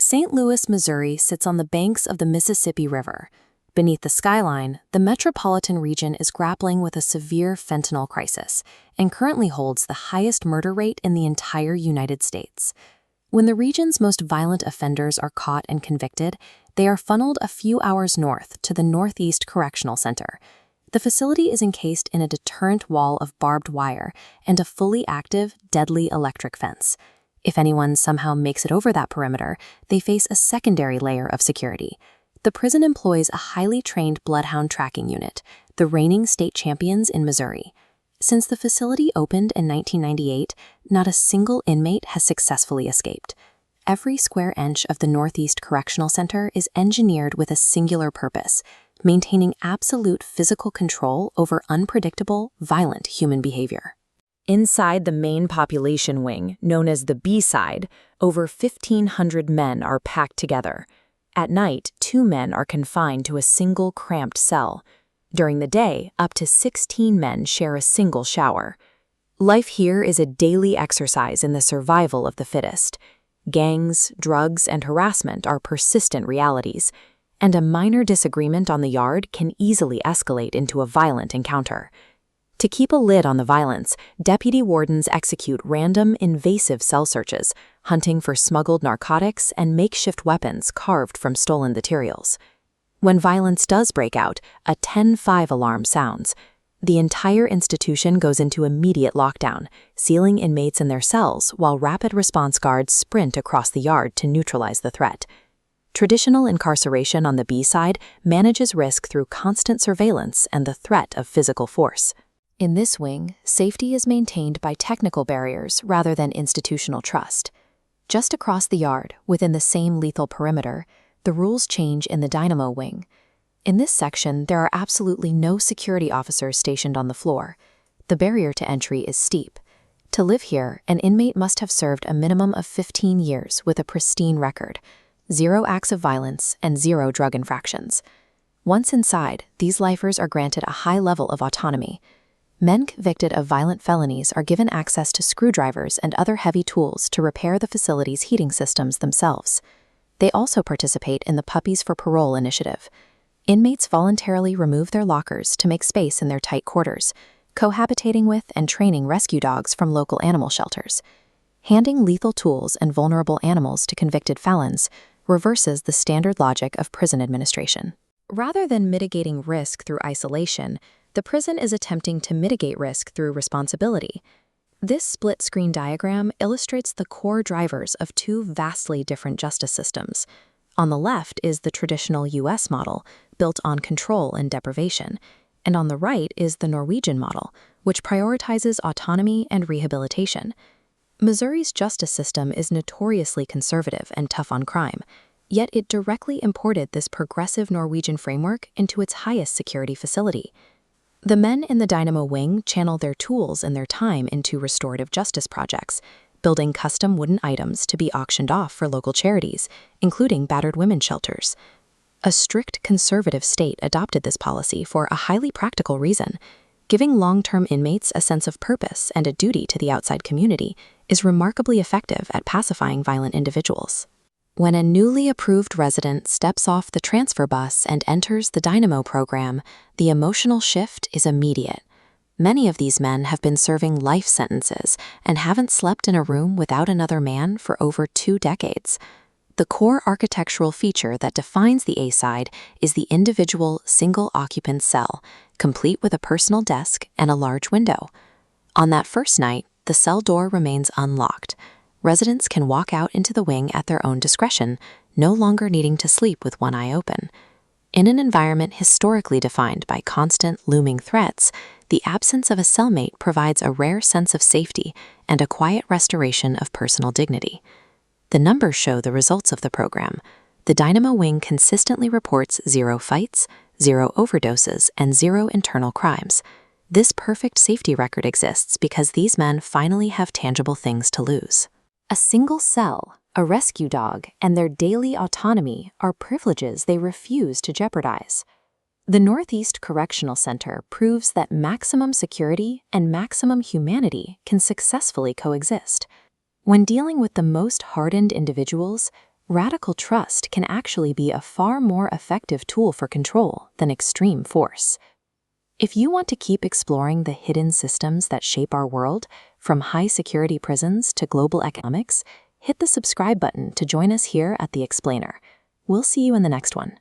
St. Louis, Missouri sits on the banks of the Mississippi River. Beneath the skyline, the metropolitan region is grappling with a severe fentanyl crisis and currently holds the highest murder rate in the entire United States. When the region's most violent offenders are caught and convicted, they are funneled a few hours north to the Northeast Correctional Center. The facility is encased in a deterrent wall of barbed wire and a fully active, deadly electric fence. If anyone somehow makes it over that perimeter, they face a secondary layer of security. The prison employs a highly trained Bloodhound tracking unit, the reigning state champions in Missouri. Since the facility opened in 1998, not a single inmate has successfully escaped. Every square inch of the Northeast Correctional Center is engineered with a singular purpose: maintaining absolute physical control over unpredictable, violent human behavior. Inside the main population wing, known as the B-side, over 1,500 men are packed together. At night, 2 men are confined to a single cramped cell. During the day, up to 16 men share a single shower. Life here is a daily exercise in the survival of the fittest. Gangs, drugs, and harassment are persistent realities, and a minor disagreement on the yard can easily escalate into a violent encounter. To keep a lid on the violence, deputy wardens execute random, invasive cell searches, hunting for smuggled narcotics and makeshift weapons carved from stolen materials. When violence does break out, a 10-5 alarm sounds. The entire institution goes into immediate lockdown, sealing inmates in their cells while rapid response guards sprint across the yard to neutralize the threat. Traditional incarceration on the B-side manages risk through constant surveillance and the threat of physical force. In this wing, safety is maintained by technical barriers rather than institutional trust. Just across the yard, within the same lethal perimeter, the rules change in the Dynamo wing. In this section, there are absolutely no security officers stationed on the floor. The barrier to entry is steep. To live here, an inmate must have served a minimum of 15 years with a pristine record, 0 acts of violence, and 0 drug infractions. Once inside, these lifers are granted a high level of autonomy. Men convicted of violent felonies are given access to screwdrivers and other heavy tools to repair the facility's heating systems themselves. They also participate in the Puppies for Parole initiative. Inmates voluntarily remove their lockers to make space in their tight quarters, cohabitating with and training rescue dogs from local animal shelters. Handing lethal tools and vulnerable animals to convicted felons reverses the standard logic of prison administration. Rather than mitigating risk through isolation, the prison is attempting to mitigate risk through responsibility. This split-screen diagram illustrates the core drivers of 2 vastly different justice systems. On the left is the traditional U.S. model, built on control and deprivation, and on the right is the Norwegian model, which prioritizes autonomy and rehabilitation. Missouri's justice system is notoriously conservative and tough on crime, yet it directly imported this progressive Norwegian framework into its highest security facility. The men in the Dynamo wing channel their tools and their time into restorative justice projects, building custom wooden items to be auctioned off for local charities, including battered women's shelters. A strict conservative state adopted this policy for a highly practical reason. Giving long-term inmates a sense of purpose and a duty to the outside community is remarkably effective at pacifying violent individuals. When a newly approved resident steps off the transfer bus and enters the Dynamo program, the emotional shift is immediate. Many of these men have been serving life sentences and haven't slept in a room without another man for over 2 decades. The core architectural feature that defines the A-side is the individual single-occupant cell, complete with a personal desk and a large window. On that first night, the cell door remains unlocked. Residents can walk out into the wing at their own discretion, no longer needing to sleep with one eye open. In an environment historically defined by constant, looming threats, the absence of a cellmate provides a rare sense of safety and a quiet restoration of personal dignity. The numbers show the results of the program. The Dynamo wing consistently reports 0 fights, 0 overdoses, and 0 internal crimes. This perfect safety record exists because these men finally have tangible things to lose. A single cell, a rescue dog, and their daily autonomy are privileges they refuse to jeopardize. The Northeast Correctional Center proves that maximum security and maximum humanity can successfully coexist. When dealing with the most hardened individuals, radical trust can actually be a far more effective tool for control than extreme force. If you want to keep exploring the hidden systems that shape our world, from high-security prisons to global economics, hit the subscribe button to join us here at The Explainer. We'll see you in the next one.